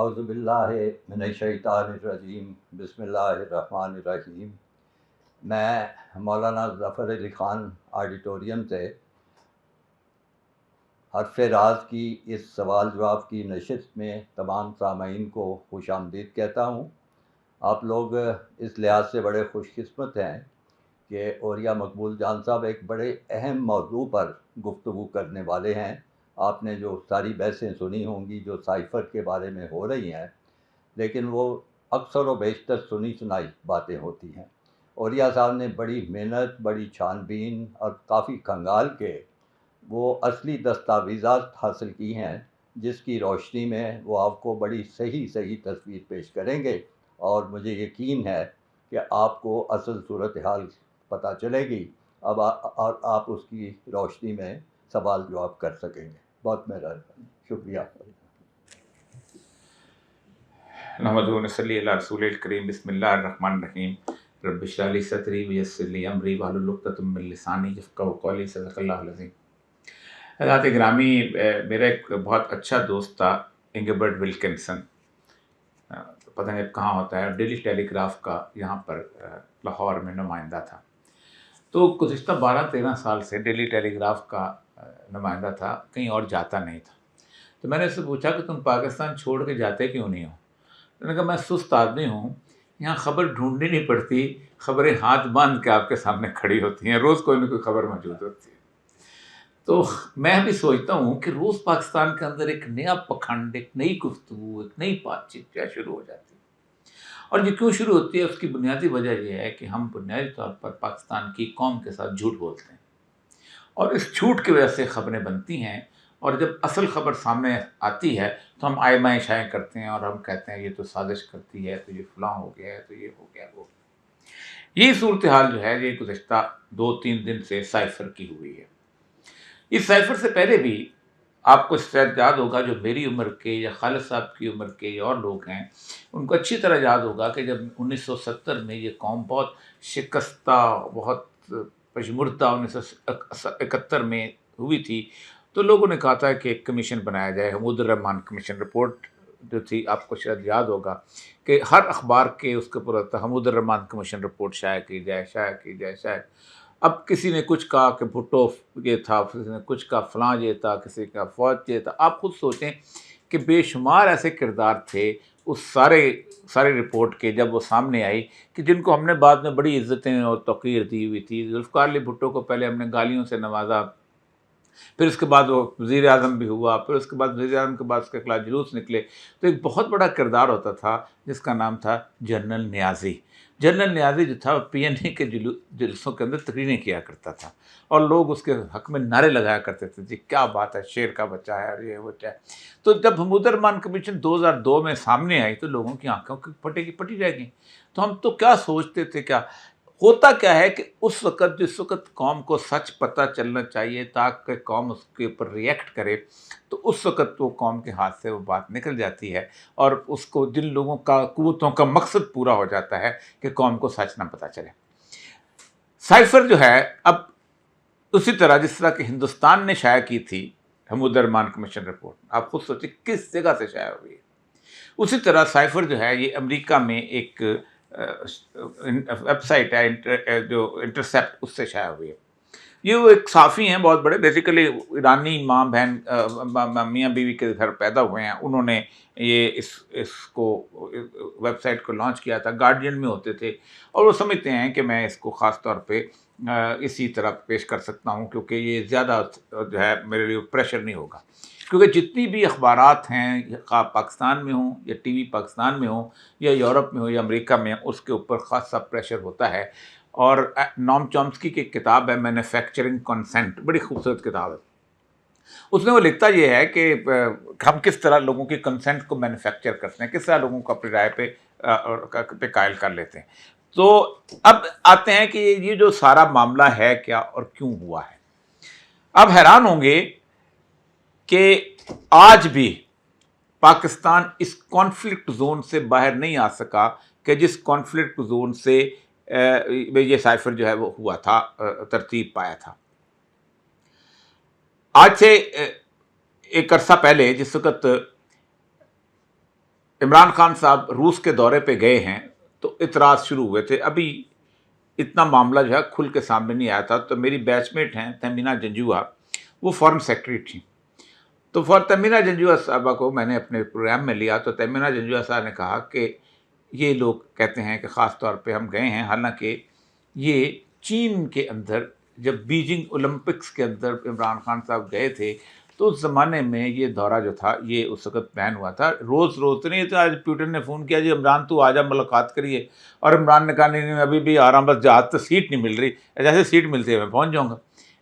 اعوذ باللہ من الشیطان الرجیم، بسم اللہ الرحمن الرحیم۔ میں مولانا ظفر علی خان آڈیٹوریم سے حرف راز کی اس سوال جواب کی نشست میں تمام سامعین کو خوش آمدید کہتا ہوں۔ آپ لوگ اس لحاظ سے بڑے خوش قسمت ہیں کہ اوریہ مقبول جان صاحب ایک بڑے اہم موضوع پر گفتگو کرنے والے ہیں۔ آپ نے جو ساری بحثیں سنی ہوں گی جو سائفر کے بارے میں ہو رہی ہیں، لیکن وہ اکثر و بیشتر سنی سنائی باتیں ہوتی ہیں۔ اوریہ صاحب نے بڑی محنت، بڑی چھان بین اور کافی کھنگال کے وہ اصلی دستاویزات حاصل کی ہیں، جس کی روشنی میں وہ آپ کو بڑی صحیح تصویر پیش کریں گے، اور مجھے یقین ہے کہ آپ کو اصل صورتحال پتہ چلے گی اور آپ اس کی روشنی میں سوال جواب کر سکیں گے۔ بہت مہربانی، شکریہ۔ نحمدہ و نصلی علی رسول الکریم، بسم اللہ الرحمن الرحیم۔ رب اشرح لی صدری ویسر لی امری واحلل عقدۃ من لسانی یفقہوا قولی۔ صدق اللہ العظیم۔ حضرات گرامی، میرا ایک بہت اچھا دوست تھا، انگبرٹ ولکنسن، پتہ نہیں کہاں ہوتا ہے، ڈیلی ٹیلی گراف کا یہاں پر لاہور میں نمائندہ تھا۔ تو گزشتہ 12-13 سال سے ڈیلی ٹیلی گراف کا نمائندہ تھا، کہیں اور جاتا نہیں تھا۔ تو میں نے اس سے پوچھا کہ تم پاکستان چھوڑ کے جاتے کیوں نہیں ہو؟ انہوں نے کہا میں سست آدمی ہوں، یہاں خبر ڈھونڈنی نہیں پڑتی، خبریں ہاتھ باندھ کے آپ کے سامنے کھڑی ہوتی ہیں، روز کوئی نہ کوئی خبر موجود ہوتی ہے۔ تو میں بھی سوچتا ہوں کہ روز پاکستان کے اندر ایک نیا پکھنڈ، ایک نئی گفتگو، ایک نئی بات چیت کیا شروع ہو جاتی ہے۔ اور یہ کیوں شروع ہوتی ہے؟ اس کی بنیادی وجہ یہ ہے کہ ہم بنیادی طور پر پاکستان کی قوم کے ساتھ جھوٹ بولتے ہیں، اور اس جھوٹ کی وجہ سے خبریں بنتی ہیں، اور جب اصل خبر سامنے آتی ہے تو ہم آئے مائیں شائیں کرتے ہیں اور ہم کہتے ہیں یہ تو سازش کرتی ہے، تو یہ فلاں ہو گیا ہے، تو یہ ہو گیا وہ۔ یہ صورتحال جو ہے یہ گزشتہ 2-3 دن سے سائفر کی ہوئی ہے۔ اس سائفر سے پہلے بھی آپ کو شاید یاد ہوگا، جو میری عمر کے یا خالد صاحب کی عمر کے یا اور لوگ ہیں ان کو اچھی طرح یاد ہوگا کہ جب 1970 میں یہ قوم بہت شکستہ، بہت پشمردہ 1971 میں ہوئی تھی، تو لوگوں نے کہا تھا کہ ایک کمیشن بنایا جائے، حمود الرحمن کمیشن رپورٹ جو تھی، آپ کو شاید یاد ہوگا کہ ہر اخبار کے اس کے اوپر تھا حمود الرحمن کمیشن رپورٹ شائع کی جائے، شائع کی جائے، شائع۔ اب کسی نے کچھ کہا کہ بھٹو یہ تھا، کسی نے کچھ کہا فلاں یہ تھا، کسی کا فوج یہ تھا۔ آپ خود سوچیں کہ بے شمار ایسے کردار تھے اس سارے رپورٹ کے جب وہ سامنے آئی، کہ جن کو ہم نے بعد میں بڑی عزتیں اور توقیر دی ہوئی تھی۔ ذوالفقار علی بھٹو کو پہلے ہم نے گالیوں سے نوازا، پھر اس کے بعد وہ وزیر اعظم بھی ہوا، پھر اس کے بعد وزیر اعظم کے بعد اس کے خلاف جلوس نکلے۔ تو ایک بہت بڑا کردار ہوتا تھا جس کا نام تھا جنرل نیازی۔ جنرل نیازی جو تھا پی این اے کے جلسوں کے اندر تقریریں کیا کرتا تھا، اور لوگ اس کے حق میں نعرے لگایا کرتے تھے، جی کیا بات ہے، شیر کا بچہ ہے، اور یہ وہ ہے۔ تو جب حمود الرحمن کمیشن 2002 میں سامنے آئی تو لوگوں کی آنکھوں کی پٹی رہ گئی۔ تو ہم تو کیا سوچتے تھے، کیا ہوتا کیا ہے کہ اس وقت جس وقت قوم کو سچ پتہ چلنا چاہیے تاکہ قوم اس کے اوپر ریئیکٹ کرے، تو اس وقت وہ قوم کے ہاتھ سے وہ بات نکل جاتی ہے، اور اس کو جن لوگوں کا قوتوں کا مقصد پورا ہو جاتا ہے کہ قوم کو سچ نہ پتہ چلے۔ سائفر جو ہے اب اسی طرح جس طرح کہ ہندوستان نے شائع کی تھی حمود الرحمن کمیشن رپورٹ، آپ خود سوچیں کس جگہ سے شائع ہوئی ہے، اسی طرح سائفر جو ہے یہ امریکہ میں ایک ویب سائٹ ہے جو انٹرسیپٹ، اس سے شائع ہوئی ہے۔ یہ وہ ایک صحافی ہیں بہت بڑے، بیسیکلی ایرانی ماں بہن میاں بیوی کے گھر پیدا ہوئے ہیں، انہوں نے یہ اس کو ویب سائٹ کو لانچ کیا تھا، گارڈین میں ہوتے تھے، اور وہ سمجھتے ہیں کہ میں اس کو خاص طور پہ اسی طرح پیش کر سکتا ہوں کیونکہ یہ زیادہ جو ہے میرے لیے پریشر نہیں ہوگا، کیونکہ جتنی بھی اخبارات ہیں خواہ پاکستان میں ہوں یا ٹی وی پاکستان میں ہوں یا یورپ میں ہو یا امریکہ میں، اس کے اوپر خاصا پریشر ہوتا ہے۔ اور نام چومسکی کی ایک کتاب ہے مینوفیکچرنگ کنسنٹ، بڑی خوبصورت کتاب ہے، اس میں وہ لکھتا یہ ہے کہ ہم کس طرح لوگوں کی کنسنٹ کو مینوفیکچر کرتے ہیں، کس طرح لوگوں کو اپنی رائے پہ قائل کر لیتے ہیں۔ تو اب آتے ہیں کہ یہ جو سارا معاملہ ہے کیا اور کیوں ہوا ہے۔ اب حیران ہوں گے کہ آج بھی پاکستان اس کانفلکٹ زون سے باہر نہیں آ سکا کہ جس کانفلکٹ زون سے یہ سائفر جو ہے وہ ہوا تھا، ترتیب پایا تھا۔ آج سے ایک عرصہ پہلے جس وقت عمران خان صاحب روس کے دورے پہ گئے ہیں تو اعتراض شروع ہوئے تھے. ابھی اتنا معاملہ جو ہے کھل کے سامنے نہیں آیا تھا. تو میری بیچ میٹ ہیں تہمینہ جنجوعہ، وہ فارن سیکرٹری تھیں. تو تہمینہ جنجوعہ صاحبہ کو میں نے اپنے پروگرام میں لیا تو تہمینہ جنجوعہ صاحب نے کہا کہ یہ لوگ کہتے ہیں کہ خاص طور پہ ہم گئے ہیں، حالانکہ یہ چین کے اندر جب بیجنگ اولمپکس کے اندر عمران خان صاحب گئے تھے تو اس زمانے میں یہ دورہ جو تھا یہ اس وقت پلان ہوا تھا. روز تو نہیں تھا. آج پیوٹن نے فون کیا جی عمران تو آ جا ملاقات کریے، اور عمران نے کہا نہیں ابھی بھی آ رہا ہوں، بس جہاز تو سیٹ نہیں مل رہی، جیسے سیٹ ملتی ہے میں پہنچ جاؤں گا.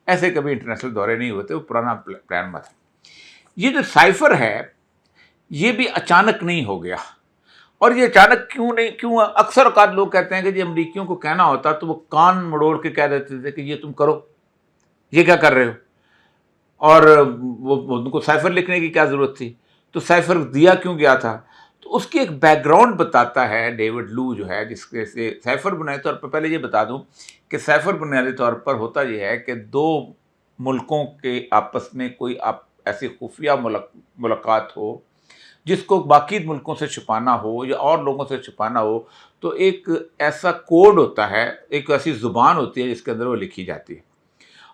ایسے کبھی انٹرنیشنل دورے نہیں ہوتے، وہ پرانا پلان میں تھا. یہ جو سائفر ہے یہ بھی اچانک نہیں ہو گیا. اور یہ اچانک کیوں اکثر اوقات لوگ کہتے ہیں کہ جی امریکیوں کو کہنا ہوتا تو وہ کان مڑوڑ کے کہہ دیتے تھے کہ یہ تم کرو، یہ کیا کر رہے ہو، اور وہ ان کو سائفر لکھنے کی کیا ضرورت تھی. تو سائفر دیا کیوں گیا تھا؟ تو اس کی ایک بیک گراؤنڈ بتاتا ہے ڈیوڈ لو جو ہے، جس کے سے سائفر بنیادی طور پر پہلے یہ بتا دوں کہ سائفر بنیادی طور پر ہوتا یہ ہے کہ دو ملکوں کے آپس میں کوئی ایسی خفیہ ملاقات ہو جس کو باقی ملکوں سے چھپانا ہو یا اور لوگوں سے چھپانا ہو، تو ایک ایسا کوڈ ہوتا ہے، ایک ایسی زبان ہوتی ہے جس کے اندر وہ لکھی جاتی ہے.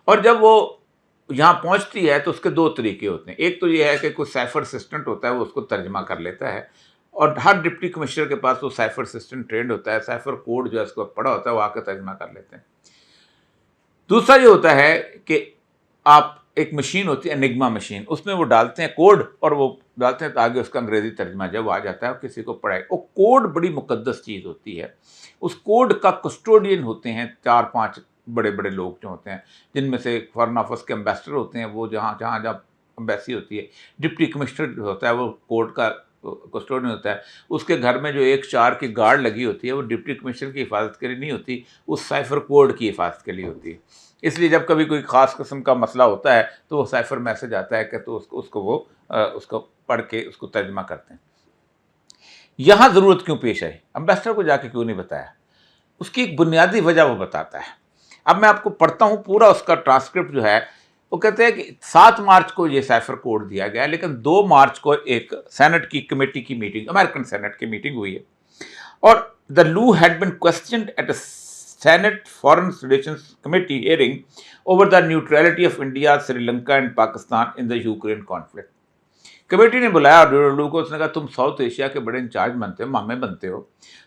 اور جب وہ یہاں پہنچتی ہے تو اس کے دو طریقے ہوتے ہیں. ایک تو یہ ہے کہ کوئی سائفر اسسٹنٹ ہوتا ہے، وہ اس کو ترجمہ کر لیتا ہے، اور ہر ڈپٹی کمشنر کے پاس وہ سائفر اسسٹنٹ ٹرینڈ ہوتا ہے، سائفر کوڈ جو ہے اس کو پڑھا ہوتا ہے، وہ آ کے ترجمہ کر لیتے ہیں. دوسرا یہ ہوتا ہے کہ آپ ایک مشین ہوتی ہے انگما مشین، اس میں وہ ڈالتے ہیں کوڈ اور وہ ڈالتے ہیں تو آگے اس کا انگریزی ترجمہ جب آ جاتا ہے اور کسی کو پڑھائے. وہ کوڈ بڑی مقدس چیز ہوتی ہے. اس کوڈ کا کسٹوڈین ہوتے ہیں 4-5 بڑے بڑے لوگ جو ہوتے ہیں، جن میں سے فارن آفس کے امبیسڈر ہوتے ہیں، وہ جہاں امبیسی ہوتی ہے. ڈپٹی کمشنر جو ہوتا ہے وہ کوڈ کا کسٹوڈین ہوتا ہے. اس کے گھر میں جو 1-4 کی گارڈ لگی ہوتی ہے وہ ڈپٹی کمشنر کی حفاظت کے لیے نہیں ہوتی، اس سائفر کوڈ کی حفاظت کے لیے ہوتی ہے. اس لیے جب کبھی کوئی خاص قسم کا مسئلہ ہوتا ہے تو وہ سائفر میسج آتا ہے کہ تو اس کو پڑھ کے اس کو ترجمہ کرتے ہیں. یہاں ضرورت کیوں پیش آئی؟ امبیسڈر کو جا کے کیوں نہیں بتایا؟ اس کی ایک بنیادی وجہ وہ بتاتا ہے. اب میں آپ کو پڑھتا ہوں پورا اس کا ٹرانسکرپٹ جو ہے. وہ کہتے ہیں کہ 7 مارچ کو یہ سائفر کوڈ دیا گیا، لیکن 2 مارچ کو ایک سینٹ کی کمیٹی کی میٹنگ، امریکن سینٹ کی میٹنگ ہوئی ہے، اور دا Lu had been questioned at a Senate Foreign Relations Committee hearing over the neutrality of India, Sri Lanka and Pakistan in the Ukraine conflict. Committee نے بلایا اور لوگوں کو، اس نے کہا تم ساؤتھ ایشیا کے بڑے انچارج بنتے ہو، مامے بنتے ہو،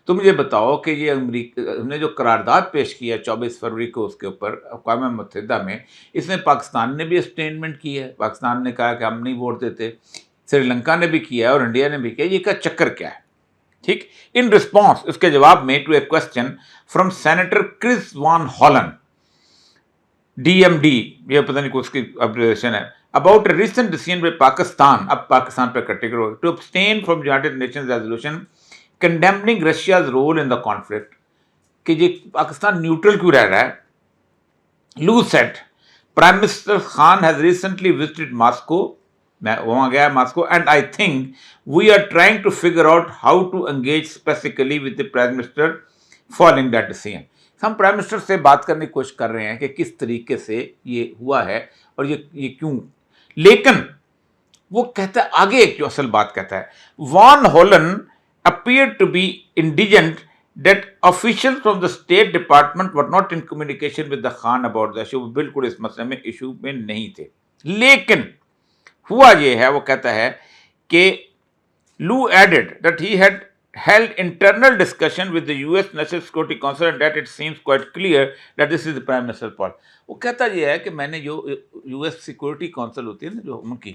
تم یہ بتاؤ کہ یہ امریکہ نے جو قرارداد پیش کی ہے 24 فروری کو اس کے اوپر اقوام متحدہ میں، اس میں پاکستان نے بھی اسٹیٹمنٹ کی ہے، پاکستان نے کہا کہ ہم نہیں ووٹ دیتے، سری لنکا نے بھی کیا ہے اور انڈیا نے بھی کیا. یہ کا چکر کیا ہے؟ ٹھیک. ان رسپانس، اس کے جواب میں، to a question from senator Chris Van Hollen DMD، یہ پتہ نہیں اس کی ابریویشن ہے، about a recent decision by Pakistan, اب پاکستان پہ category to abstain from United Nations resolution condemning Russia's role in the conflict, کہ یہ پاکستان نیوٹرل کیوں رہ رہا ہے. Lu said prime minister Khan has recently visited Moscow, میں وہاں گیا Moscow, and I think we are trying to figure out how to engage specifically with the prime minister following that decision. ہم پرائم منسٹر سے بات کرنے کی کوشش کر رہے ہیں کہ کس طریقے سے یہ ہوا ہے اور یہ کیوں. لیکن وہ کہتا ہے آگے ایک جو اصل بات کہتا ہے، وان ہولن appeared to be indigent that officials from the State Department were not in communication with the Khan about the issue. بالکل اس مسئلے میں ایشو میں نہیں تھے. لیکن ہوا یہ ہے، وہ کہتا ہے کہ Lou added that he had held internal discussion with the US National Security Council and that it seems quite clear that this is the Prime Minister's policy. وہ کہتا یہ ہے کہ میں نے جو US سیکورٹی کونسل ہوتی ہے نا جو ان کی،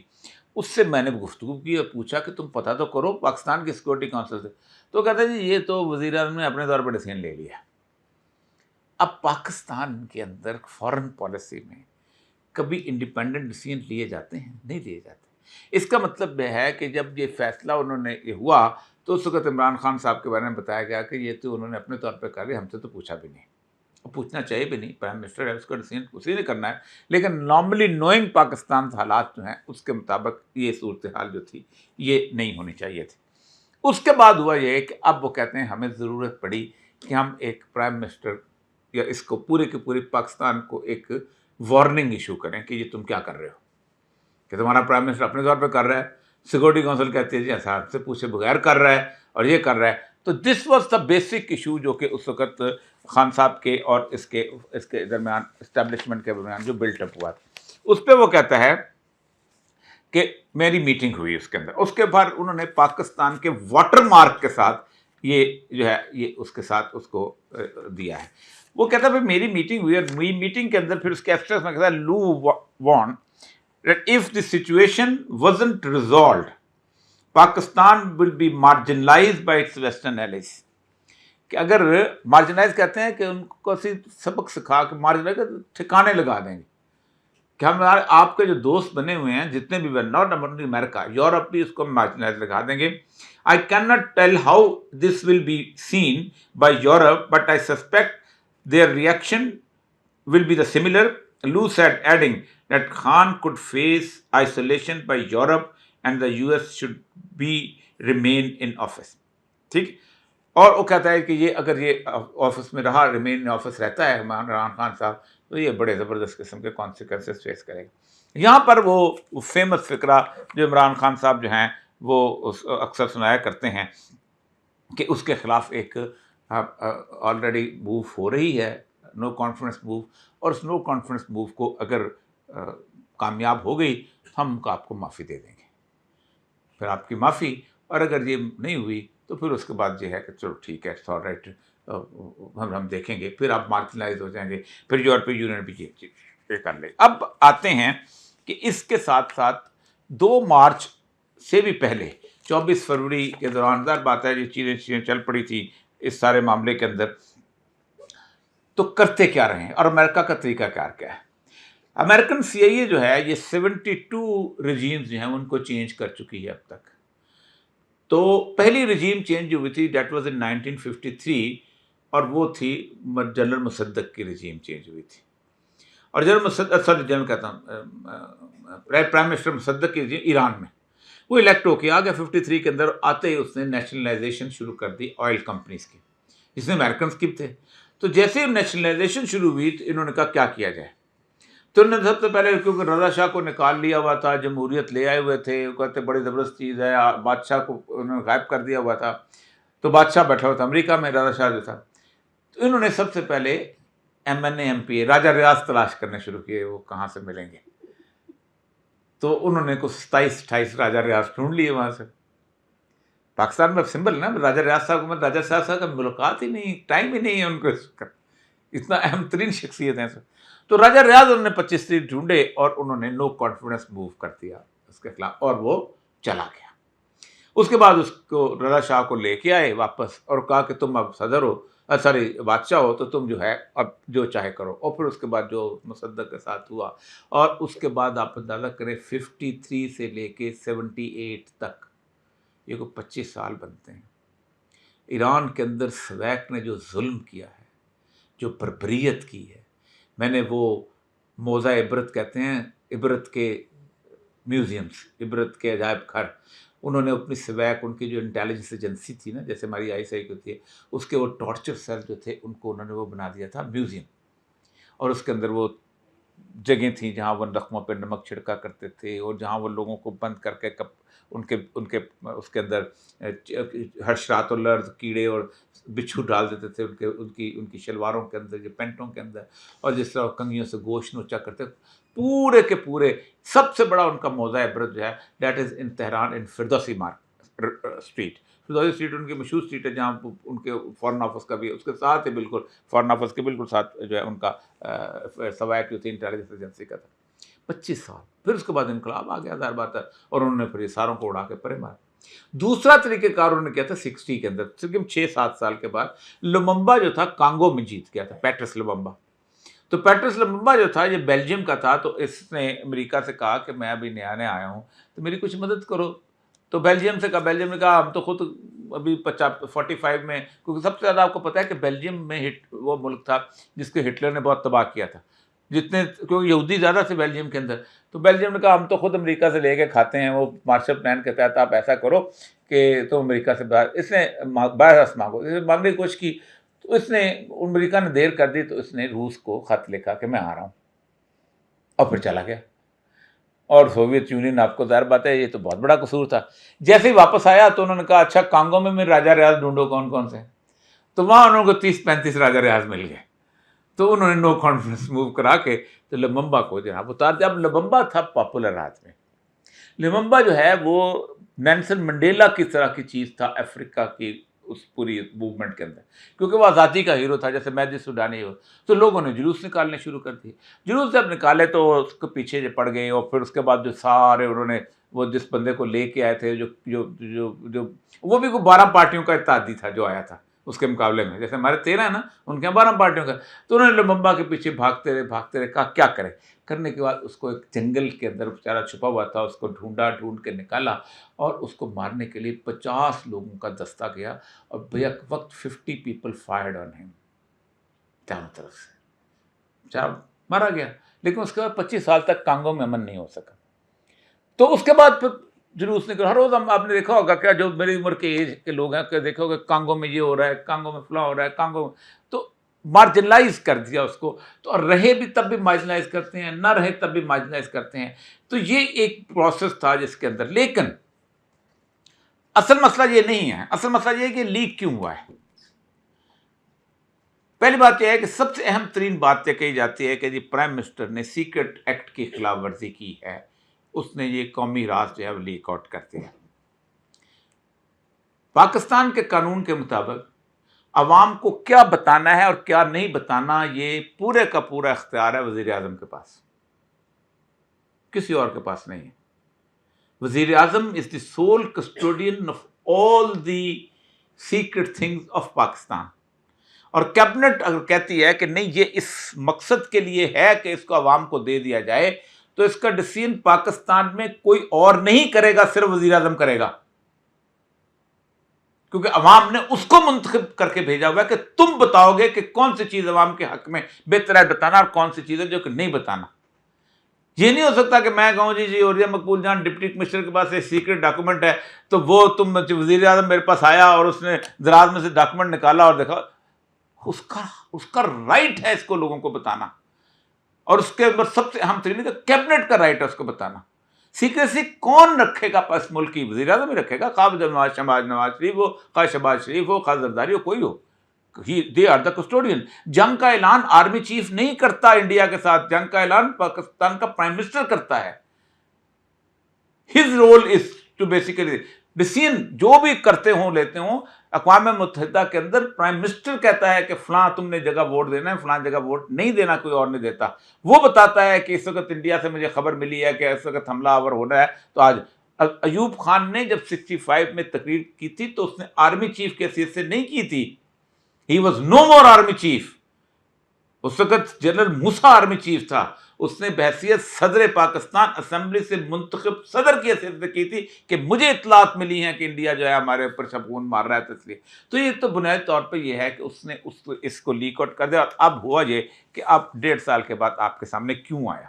اس سے میں نے گفتگو کی اور پوچھا کہ تم پتہ تو کرو پاکستان کی سیکورٹی کونسل سے. تو کہتا ہے جی یہ تو وزیر اعظم نے اپنے طور پر ڈیسیژن لے لیا. اب پاکستان کے اندر فارن پالیسی میں کبھی انڈیپینڈنٹ ڈیسیژن لیے جاتے ہیں؟ نہیں لیے جاتے. اس کا مطلب یہ ہے کہ جب یہ فیصلہ انہوں نے یہ ہوا تو اس وقت عمران خان صاحب کے بارے میں بتایا گیا کہ یہ تو انہوں نے اپنے طور پہ کر لیا، ہم سے تو پوچھا بھی نہیں، اور پوچھنا چاہیے بھی نہیں. پرائم منسٹر ہے، اس کا ڈیسیژن اسی نے کرنا ہے. لیکن نارملی نوئنگ پاکستان حالات جو ہیں اس کے مطابق یہ صورتحال جو تھی یہ نہیں ہونی چاہیے تھی. اس کے بعد ہوا یہ کہ اب وہ کہتے ہیں ہمیں ضرورت پڑی کہ ہم ایک پرائم منسٹر یا اس کو پورے کے پورے پاکستان کو ایک وارننگ ایشو کریں کہ یہ تم کیا کر رہے ہو، کہ تمہارا پرائم منسٹر اپنے طور پہ کر رہا ہے، سیکورٹی کونسل کہتی ہے جی صاحب سے پوچھے بغیر کر رہا ہے اور یہ کر رہا ہے. تو this was the basic issue جو کہ اس وقت خان صاحب کے اور اس کے درمیان اسٹیبلشمنٹ کے درمیان جو بلٹ اپ ہوا. اس پہ وہ کہتا ہے کہ میری میٹنگ ہوئی اس کے اندر. اس کے بعد انہوں نے پاکستان کے واٹر مارک کے ساتھ یہ جو ہے یہ اس کے ساتھ اس کو دیا ہے. وہ کہتا ہے میری میٹنگ ہوئی اور میٹنگ کے اندر پھر اس کے ایبسٹریکٹ میں کہتا ہے لو وان that if the situation wasn't resolved, Pakistan will be marginalized by its western allies. کہ اگر مارجنائز کہتے ہیں کہ ان کو سبق سکھا کے مارجنائز ٹھکانے لگا دیں گے کہ ہم آپ کے جو دوست بنے ہوئے ہیں جتنے بھی ناٹ اونلی امریکہ, یورپ بھی اس کو مارجنائز لگا دیں گے. I cannot tell how this will be seen by Europe, but I suspect their reaction will be the similar. Lou said, adding that Khan could face isolation by Europe and the US should remain in office. ٹھیک. اور وہ کہتا ہے کہ یہ اگر یہ office میں رہا, ریمین ان آفس رہتا ہے عمران خان صاحب, تو یہ بڑے زبردست قسم کے کانسیکوینسز فیس کرے گا. یہاں پر وہ فیمس فقرہ جو عمران خان صاحب جو ہیں وہ اکثر سنایا کرتے ہیں کہ اس کے خلاف ایک آلریڈی موو ہو رہی ہے, نو کانفیڈنس موو, اور اس نو کانفیڈنس موو کو اگر کامیاب ہو گئی ہم آپ کو معافی دے دیں گے. پھر آپ کی معافی, اور اگر یہ نہیں ہوئی تو پھر اس کے بعد یہ ہے کہ چلو ٹھیک ہے اٹس آل رائٹ, ہم دیکھیں گے, پھر آپ مارجنلائز ہو جائیں گے, پھر یورپی یونین بھی یہ کر لے. اب آتے ہیں کہ اس کے ساتھ ساتھ 2 مارچ سے بھی پہلے 24 فروری کے دوران ظاہر بات ہے یہ چیزیں چل پڑی تھی اس سارے معاملے کے اندر. تو کرتے کیا رہے ہیں اور امریکہ کا طریقہ کار کیا ہے؟ امریکن سی آئی اے جو ہے یہ 72 رجیمز جو ہیں ان کو چینج کر چکی ہے اب تک. تو پہلی رجیم چینج جو ہوئی تھی دیٹ واز ان 1953, اور وہ تھی جنرل مصدق کی رجیم چینج ہوئی تھی. اور جنرل کہتا ہوں پرائم منسٹر مصدق کی رجیم ایران میں وہ الیکٹ ہو کے آ گیا 53 کے اندر. آتے ہی اس نے نیشنلائزیشن شروع کر دی آئل کمپنیز کی, جس میں امریکنس کی تھے. تو جیسے نیشنلائزیشن شروع ہوئی تو انہوں نے کہا کیا کیا جائے. تو انہوں نے سب سے پہلے کیونکہ رضا شاہ کو نکال لیا ہوا تھا, جمہوریت لے آئے ہوئے تھے, وہ کہتے بڑی زبردست چیز ہے, بادشاہ کو انہوں نے غائب کر دیا ہوا تھا, تو بادشاہ بیٹھا ہوا تھا امریکہ میں, رضا شاہ جو تھا. تو انہوں نے سب سے پہلے MNA راجہ ریاض تلاش کرنے شروع کیے, وہ کہاں سے ملیں گے. تو انہوں نے کچھ 27-28 راجہ ریاض ڈھونڈ لیے وہاں سے. پاکستان میں سمبل نا راجہ ریاض صاحب کو, راجہ صاحب کا ملاقات ہی نہیں, ٹائم ہی نہیں ہے ان کو, اتنا اہم ترین شخصیت ہیں. تو راجہ ریاض انہوں نے 25 ڈھونڈے اور انہوں نے نو کانفیڈنس موو کر دیا اس کے خلاف, اور وہ چلا گیا. اس کے بعد اس کو رضا شاہ کو لے کے آئے واپس اور کہا کہ تم اب صدر ہو, بادشاہ ہو, تو تم جو ہے اب جو چاہے کرو. اور پھر اس کے بعد جو مصدق کے ساتھ ہوا, اور اس کے بعد آپ اندازہ کریں 53 سے لے کے 78 تک, یہ کو 25 سال بنتے ہیں. ایران کے اندر سویک نے جو ظلم کیا ہے, جو بربریت کی ہے, میں نے وہ موضع عبرت کہتے ہیں, عبرت کے میوزیمز, عبرت کے عجائب گھر, انہوں نے اپنی سویک, ان کی جو انٹیلیجنس ایجنسی تھی نا, جیسے ہماری ISI ہوتی ہے, اس کے وہ ٹارچر سیل جو تھے ان کو انہوں نے وہ بنا دیا تھا میوزیم. اور اس کے اندر وہ جگہیں تھیں جہاں وہ زخموں پہ نمک چھڑکا کرتے تھے, اور جہاں وہ لوگوں کو بند کر کے ان کے اس کے اندر حشرات و لرز, کیڑے اور بچھو ڈال دیتے تھے ان کی شلواروں کے اندر, یہ پینٹوں کے اندر, اور جس طرح کنگھیوں سے گوشت نوچا کرتے. پورے کے پورے سب سے بڑا ان کا موضع عبرت جو ہے that is in Tehran, in Ferdowsi street. Ferdowsi street ان کی مشہور اسٹریٹ ہے جہاں ان کے فارن آفس کا بھی اس کے ساتھ ہے, بالکل فارن آفس کے بالکل ساتھ جو ہے ان کا سوائک جو تھی انٹیلیجنس ایجنسی کا تھا. 25 سال. پھر اس کے بعد انقلاب آ گیا, ظاہر بات ہے, اور انہوں نے پھر یہ ساروں کو اڑا کے پرے مارا. دوسرا طریقہ کار انہوں نے کیا تھا 60 کے اندر, صرف 6-7 سال کے بعد لوممبا جو تھا کانگو میں جیت گیا تھا, پیٹرس لوممبا. تو پیٹرس لوممبا جو تھا یہ بیلجیم کا تھا, تو اس نے امریکہ سے کہا کہ میں ابھی نیا آیا ہوں تو میری کچھ مدد کرو. تو بیلجیم سے کہا, بیلجیم نے کہا ہم تو خود ابھی 45 میں, کیونکہ سب سے زیادہ آپ کو پتہ ہے کہ بیلجیم میں وہ ملک تھا جس کو ہٹلر نے بہت تباہ کیا تھا, جتنے کیونکہ یہودی زیادہ تھے بیلجیم کے اندر. تو بیلجیم نے کہا ہم تو خود امریکہ سے لے کے کھاتے ہیں, وہ مارشل پلان کے تحت آپ ایسا کرو کہ تم امریکہ سے باہر, اس نے باہر مانگو, مانگنے کی کوشش کی. تو اس نے, امریکہ نے دیر کر دی, تو اس نے روس کو خط لکھا کہ میں آ رہا ہوں, اور پھر چلا گیا. اور سوویت یونین آپ کو ظاہر بات ہے یہ تو بہت بڑا قصور تھا. جیسے ہی واپس آیا تو انہوں نے کہا اچھا کانگو میں راجہ ریاض ڈھونڈو کون کون سے. تو وہاں انہوں کو 30-35 راجہ ریاض مل گئے. تو انہوں نے نو کانفرنس موو کرا کے تو لممبا کو جناب اتار دیا. اب لممبا تھا پاپولر ہاتھ میں. لممبا جو ہے وہ نیلسن منڈیلا کی طرح کی چیز تھا افریقہ کی اس پوری موومنٹ کے اندر, کیونکہ وہ آزادی کا ہیرو تھا جیسے مہدی سوڈانی ہو. تو لوگوں نے جلوس نکالنے شروع کر دیے. جلوس جب نکالے تو اس کے پیچھے جو پڑ گئے, اور پھر اس کے بعد جو سارے انہوں نے وہ جس بندے کو لے کے آئے تھے جو جو جو جو وہ بھی کوئی 12 پارٹیوں کا اتحادی تھا جو آیا تھا اس کے مقابلے میں, جیسے ہمارے 13 ہے نا, ان کے 12 پارٹیوں کا. تو انہوں نے لممبا کے پیچھے بھاگتے رہے کہا کیا کرے. کرنے کے بعد اس کو ایک جنگل کے اندر بیچارہ چھپا ہوا تھا, اس کو ڈھونڈ کے نکالا اور اس کو مارنے کے لیے 50 لوگوں کا دستہ گیا, اور بیک وقت 50 پیپل فائرڈ آن ہم چاروں طرف سے. بیچارہ مارا گیا, لیکن اس کے بعد 25 سال تک کانگو میں امن نہیں ہو سکا. تو اس کے بعد پھر جلوس نکلا. ہر روز آپ نے دیکھا ہوگا, کیا جو میری عمر کے ایج کے لوگ ہیں کہ دیکھا ہوگا کانگو میں یہ ہو رہا ہے, کانگو میں فلاں ہو رہا ہے, کانگو میں, تو مارجنلائز کر دیا اس کو. تو اور رہے بھی تب بھی مارجنلائز کرتے ہیں, نہ رہے تب بھی مارجنلائز کرتے ہیں. تو یہ ایک پروسیس تھا جس کے اندر. لیکن اصل مسئلہ یہ نہیں ہے. اصل مسئلہ یہ ہے کہ لیک کیوں ہوا ہے. پہلی بات یہ ہے کہ سب سے اہم ترین بات یہ کہی جاتی ہے کہ جی پرائم منسٹر نے سیکرٹ ایکٹ کی خلاف ورزی کی ہے, اس نے یہ قومی راز جو ہے وہ لیک آؤٹ کر دیا. پاکستان کے قانون کے مطابق عوام کو کیا بتانا ہے اور کیا نہیں بتانا, یہ پورے کا پورا اختیار ہے وزیر اعظم کے پاس, کسی اور کے پاس نہیں ہے. وزیر اعظم is the sole custodian of all the secret things of Pakistan. اور کیبنٹ اگر کہتی ہے کہ نہیں یہ اس مقصد کے لیے ہے کہ اس کو عوام کو دے دیا جائے, تو اس کا ڈیسیژن پاکستان میں کوئی اور نہیں کرے گا, صرف وزیر اعظم کرے گا, کیونکہ عوام نے اس کو منتخب کر کے بھیجا ہوا ہے کہ تم بتاؤ گے کہ کون سی چیز عوام کے حق میں بہتر ہے بتانا اور کون سی چیز ہے جو کہ نہیں بتانا. یہ نہیں ہو سکتا کہ میں کہوں جی اوریا مقبول جان ڈپٹی کمشنر کے پاس ایک سیکرٹ ڈاکومنٹ ہے, تو وہ تم وزیر اعظم میرے پاس آیا اور اس نے دراز میں سے ڈاکومنٹ نکالا اور دیکھا. اس کا رائٹ ہے اس کو لوگوں کو بتانا, اور اس کے اندر سب سے اہم ترین کیبنٹ کا رائٹ ہے اس کو بتانا. سیکریسی کون رکھے گا اس ملک کی؟ وزیر اعظم ہی رکھے گا, خواہ نواز شریف ہو, خواہ شہباز شریف ہو, خواہ زرداری ہو, کوئی ہو. They are the custodian. جنگ کا اعلان آرمی چیف نہیں کرتا انڈیا کے ساتھ, جنگ کا اعلان پاکستان کا پرائم منسٹر کرتا ہے. His role is to basically decision جو بھی کرتے ہوں لیتے ہوں. اقوام متحدہ کے اندر پرائم منسٹر کہتا ہے کہ فلاں تم نے جگہ ووٹ دینا ہے, فلاں جگہ ووٹ نہیں دینا, کوئی اور نہیں دیتا. وہ بتاتا ہے کہ اس وقت انڈیا سے مجھے خبر ملی ہے کہ اس وقت حملہ آور ہو رہا ہے. تو آج ایوب خان نے جب 65 میں تقریر کی تھی تو اس نے آرمی چیف کی حیثیت سے نہیں کی تھی. He was no more army chief. اس وقت جنرل موسیٰ آرمی چیف تھا. اس نے بحیثیت صدر پاکستان اسمبلی سے منتخب صدر کی حیثیت سے کی تھی کہ مجھے اطلاعات ملی ہیں کہ انڈیا جو ہے ہمارے اوپر شبخون مار رہا ہے, اس لیے. تو یہ تو بنیادی طور پہ یہ ہے کہ اس نے اس کو لیک آؤٹ کر دیا. اور اب ہوا یہ کہ اب 1.5 سال کے بعد آپ کے سامنے کیوں آیا.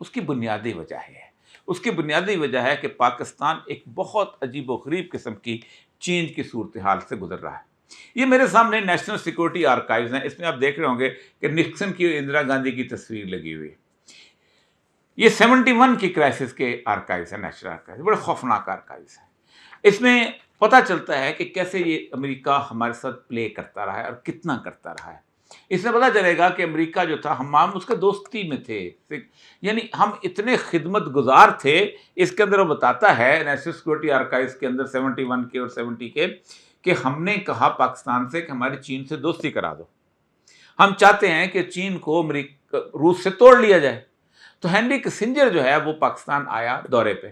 اس کی بنیادی وجہ ہے, اس کی بنیادی وجہ ہے کہ پاکستان ایک بہت عجیب و غریب قسم کی چینج کی صورتحال سے گزر رہا ہے. یہ میرے سامنے نیشنل سیکورٹی آرکائیوز ہیں, اس میں آپ دیکھ رہے ہوں گے کہ نکسن کی اور اندرا گاندھی کی تصویر لگی ہوئی ہے. یہ 71 کی کرائسس کے آرکائیوز ہیں, نیشنل آرکائیوز, بڑے خوفناک آرکائیوز ہیں. اس میں پتہ چلتا ہے کہ کیسے یہ امریکہ ہمارے ساتھ پلے کرتا رہا ہے اور کتنا کرتا رہا ہے. اس سے پتہ چلے گا کہ امریکہ جو تھا ہم اس کے دوستی میں تھے, یعنی ہم اتنے خدمت گزار تھے. اس کے اندر وہ بتاتا ہے نیشنل سیکورٹی آرکائیوز کے اندر 71 کے اور 70 کے کہ ہم نے کہا پاکستان سے کہ ہماری چین سے دوستی کرا دو, ہم چاہتے ہیں کہ چین کو روس سے توڑ لیا جائے. تو ہینری کسنجر جو ہے وہ پاکستان آیا دورے پہ,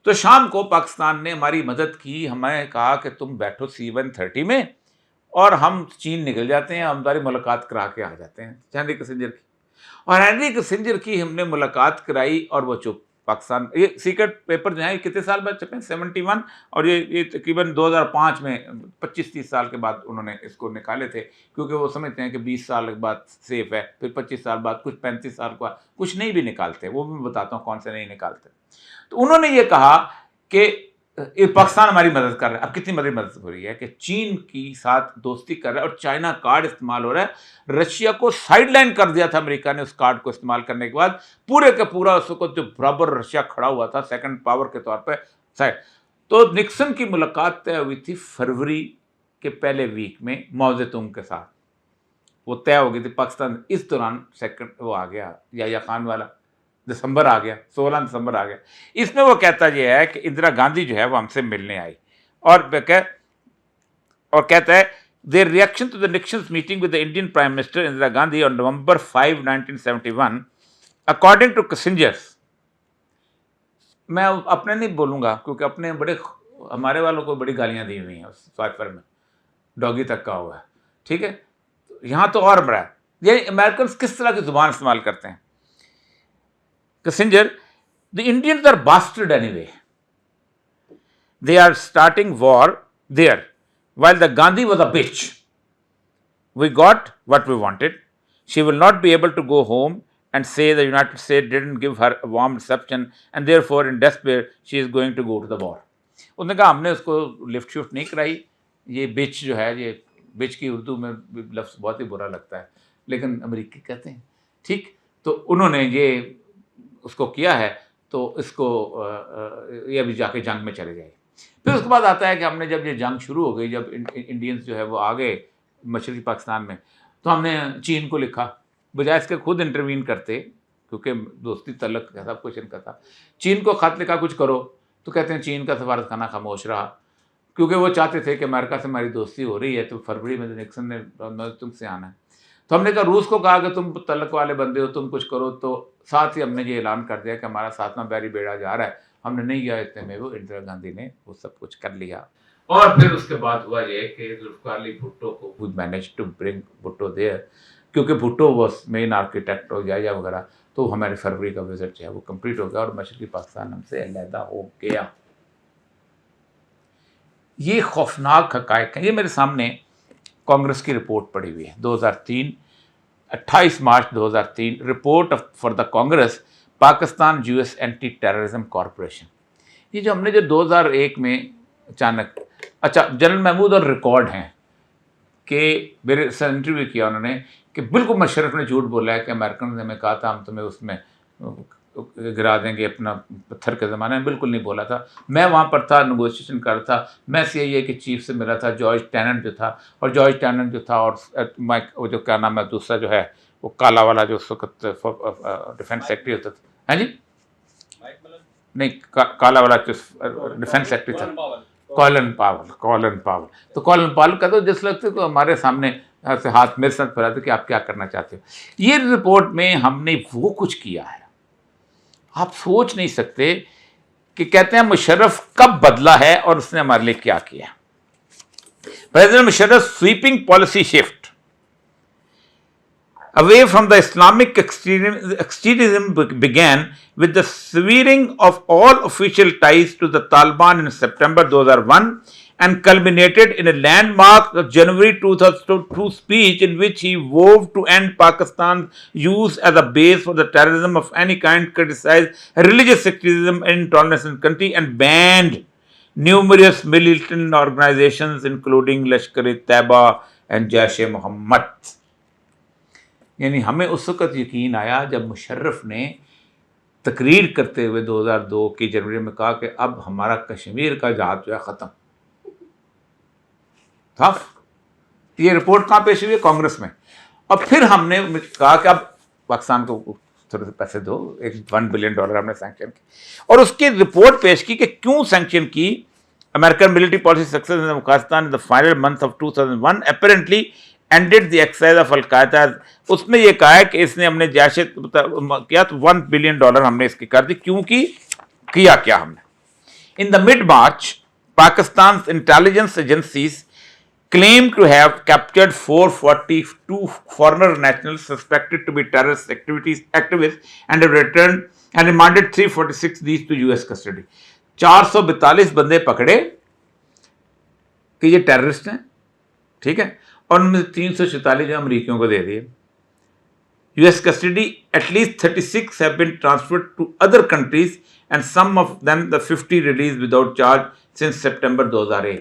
تو شام کو پاکستان نے ہماری مدد کی. ہمیں کہا کہ تم بیٹھو C-130 میں اور ہم چین نکل جاتے ہیں, ہماری ملاقات کرا کے آ جاتے ہیں ہینری کسنجر کی. اور ہینری کسنجر کی ہم نے ملاقات کرائی اور وہ چپ. پاکستان یہ سیکرٹ پیپر جو ہیں کتنے سال بعد چھپے ہیں, 71, اور یہ تقریباً 2005 میں 25-30 سال کے بعد انہوں نے اس کو نکالے تھے, کیونکہ وہ سمجھتے ہیں کہ 20 سال کے بعد سیف ہے. پھر 25 سال بعد, کچھ 35 سال کے بعد کچھ نہیں بھی نکالتے, وہ بھی میں بتاتا ہوں کون سے نہیں نکالتے. تو انہوں نے یہ کہا کہ پاکستان ہماری مدد کر رہا ہے. اب کتنی مدد ہو رہی ہے کہ چین کی ساتھ دوستی کر رہا ہے اور چائنا کارڈ استعمال ہو رہا ہے. رشیا کو سائڈ لائن کر دیا تھا امریکہ نے اس کارڈ کو استعمال کرنے کے بعد. پورے کا پورا اس وقت جو برابر رشیا کھڑا ہوا تھا سیکنڈ پاور کے طور پہ سائڈ. تو نکسن کی ملاقات طے ہوئی تھی فروری کے پہلے ویک میں ماؤ زیتونگ کے ساتھ. وہ طے ہو گئی تھی. پاکستان اس دوران سیکنڈ وہ آ گیا یا خان والا دسمبر آ گیا, 16 دسمبر آ گیا. اس میں وہ کہتا یہ ہے کہ اندرا گاندھی جو ہے وہ ہم سے ملنے آئی اور کہتا ہے their reaction to the Nixon's meeting with the Indian Prime Minister Indira Gandhi on November 5, 1971, according to Kissinger. میں اپنے نہیں بولوں گا کیونکہ اپنے بڑے ہمارے والوں کو بڑی گالیاں دی ہوئی ہیں اس سائفر میں, ڈوگی تک کا ہوا ہے, ٹھیک ہے. یہاں تو اور بڑا ہے. یہ امریکنس کس طرح کی زبان استعمال کرتے ہیں. Kissinger, the Indians are bastard anyway. They are starting war there, while the Gandhi was a bitch. We got what we wanted. She will not be able to go home and say the United States didn't give her a warm reception and therefore in despair she is going to go to the war. انہوں نے کہا ہم نے اس کو lift shift نہیں کرائی. یہ بچ جو ہے, یہ بچ کی اردو میں لفظ بہت ہی برا لگتا ہے لیکن امریکی کہتے ہیں, ٹھیک. تو انہوں نے یہ اس کو کیا ہے تو اس کو یہ ابھی جا کے جنگ میں چلے جائے. پھر اس کے بعد آتا ہے کہ ہم نے جب یہ جنگ شروع ہو گئی, جب انڈینز جو ہے وہ آ گئے مشرقی پاکستان میں, تو ہم نے چین کو لکھا بجائے اس کے خود انٹروین کرتے کیونکہ دوستی تعلق سب کچھ ان کا تھا. چین کو خط لکھا کچھ کرو تو کہتے ہیں چین کا سفارت خانہ خاموش رہا کیونکہ وہ چاہتے تھے کہ امریکہ سے ہماری دوستی ہو رہی ہے تو فروری میں نکسن نے تم سے آنا ہے. تو ہم نے کہا روس کو کہا کہ تم تعلق والے بندے ہو, تم کچھ کرو. تو ساتھ ہی ہم نے یہ اعلان کر دیا کہ ہمارا 7واں بحری بیڑا جا رہا ہے. ہم نے نہیں کیا اتنے میں وہ اندرا گاندھی نے وہ سب کچھ کر لیا. اور پھر اس کے بعد ہوا یہ کہ ذوالفقار علی بھٹو کو we manage to bring Bhutto there کیونکہ بھٹو واز مین آرکیٹیکٹ ہو یا وغیرہ. تو ہمارے فروری کا وزٹ جو ہے وہ کمپلیٹ ہو گیا اور مشرقی پاکستان ہم سے علیحدہ ہو گیا. یہ خوفناک حقائق ہیں. یہ میرے سامنے کانگریس کی رپورٹ پڑی ہوئی ہے 2003 28 March 2003 report for the Congress Pakistan U S anti terrorism corporation. یہ جو ہم نے جو 2001 میں اچانک جنرل محمود اور ریکارڈ ہیں کہ میرے سے انٹرویو کیا انہوں نے کہ بالکل مشرف نے جھوٹ بولا ہے کہ امریکن نے ہمیں کہا تھا ہم تمہیں اس میں گرا دیں گے اپنا پتھر کے زمانے میں. بالکل نہیں بولا تھا. میں وہاں پر تھا, نیگوشیشن کر رہا تھا. میں CIA کے چیف سے ملا تھا, جارج ٹیننٹ جو تھا. اور جارج ٹیننٹ جو تھا اور وہ جو کیا نام ہے دوسرا جو ہے وہ کالا والا جو اس وقت ڈیفینس سیکرٹری ہوتا تھا. ہاں جی نہیں کالا والا ڈیفینس سیکرٹری تھا کولن پاول. تو کولن پاول کا تو جس لگتے تو ہمارے سامنے سے ہاتھ میرے ساتھ پھیلاتے کہ آپ کیا کرنا چاہتے ہو. یہ رپورٹ میں ہم نے وہ کچھ کیا ہے آپ سوچ نہیں سکتے کہ کہتے ہیں مشرف کب بدلا ہے اور اس نے ہمارے لیے کیا کیا. President Musharraf sweeping policy shift away from the Islamic extremism began with the severing of all official ties to the Taliban in September 2001 and culminated in a landmark January 2002 speech in which he vowed to end Pakistan's use as a base for the terrorism of any kind, criticized religious extremism and intolerance in the country, and banned numerous militant organizations including Lashkar-e-Taiba and Jaish-e-Mohammed. یعنی ہمیں اس وقت یقین آیا جب مشرف نے تقریر کرتے ہوئے 2002 کی جنوری میں کہا کہ اب ہمارا کشمیر کا جہاد جو ہے ختم تھا. یہ رپورٹ کہاں پیش ہوئی ہے کانگریس میں. اور پھر ہم نے کہا کہ اب پاکستان کو تھوڑے سے پیسے دو, $1 بلین ہم نے سینکشن کی اور اس کی رپورٹ پیش کی کہ کیوں سینکشن کی. American military policy success in Afghanistan in the final month of 2001 apparently ended the exercise of Al-Qaeda. اس میں یہ کہا ہے کہ اس نے ہم نے جیش کیا تو $1 بلین ہم نے اس کی کر دی. کیوں کی کیا ہم نے. In the mid-March, Pakistan's intelligence agencies claimed to have captured 442 foreign nationals suspected to be terrorist activists and have returned and remanded 346 these to US custody. 442 بندے پکڑے کہ یہ ٹیررسٹ ہیں, ٹھیک ہے, اور ان میں 346 جو امریکیوں کو دے دیے. US custody, at least 36 have been transferred to other countries and some of them the 50 released without charge since September 2001.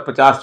50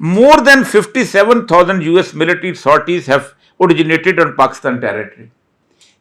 more than 57,000 US military sorties have originated on Pakistan territory,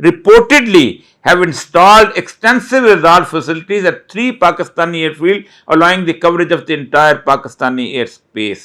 reportedly have installed extensive radar facilities at 3 Pakistani airfield, allowing the coverage of the entire Pakistani airspace.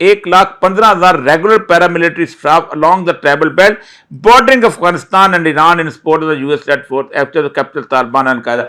1,15,000 regular paramilitary staff along the tribal belt bordering Afghanistan and Iran in support of the US-led force after the capital Taliban and Al-Qaeda।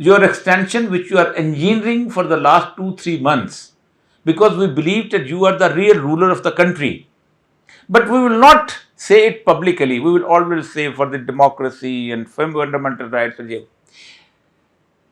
your extension which you are engineering for the last 2-3 months because we believe that you are the real ruler of the country, but we will not say it publicly, we will always say for the democracy and fundamental rights।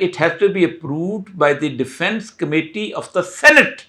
it has to be approved by the defense committee of the Senate।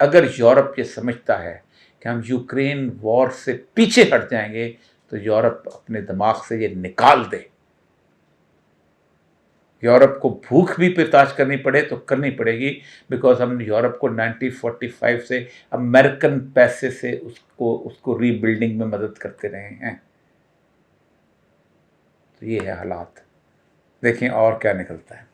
اگر Europe یہ سمجھتا ہے کہ ہم Ukraine war سے پیچھے ہٹ جائیں گے تو یورپ اپنے دماغ سے یہ نکال دے. یورپ کو بھوک بھی برداشت کرنی پڑے تو کرنی پڑے گی، بیکاز ہم نے یورپ کو 1945 سے امریکن پیسے سے اس کو ری بلڈنگ میں مدد کرتے رہے ہیں. تو یہ ہے حالات، دیکھیں اور کیا نکلتا ہے.